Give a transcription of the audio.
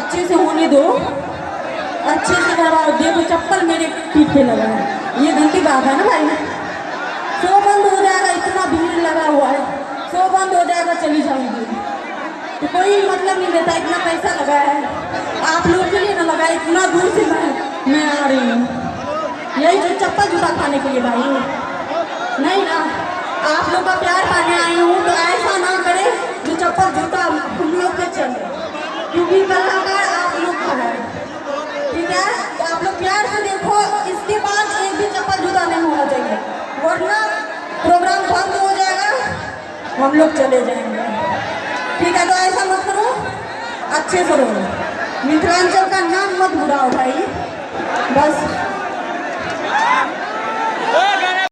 अच्छे से होने दो, अच्छे से करवाओ। देखो चप्पल मेरे पीठ पे लगा है, ये गलती बात है ना भाई। शो बंद हो जाएगा, इतना भीड़ लगा हुआ है, शो बंद हो जाएगा चली जाऊंगी। तो कोई मतलब नहीं देता, इतना पैसा लगा है आप लोग के लिए ना लगा, इतना दूर से मैं आ रही हूँ यही जो चप्पल जूता खाने के लिए भाई। नहीं ना, आप लोग का प्यार पाने आई हूँ, तो ऐसा ना करे जो चप्पल जूता हम लोग के चले, क्योंकि कलाकार आप लोग का है, ठीक है। तो आप लोग प्यार से देखो, इसके बाद एक भी चप्पल जूता नहीं होना चाहिए, वरना प्रोग्राम बंद हो जाएगा, हम लोग चले जाएंगे, ठीक है। तो ऐसा मत करो, अच्छे से रहो, मिथिलांचल का नाम मत बुलाओ भाई, बस।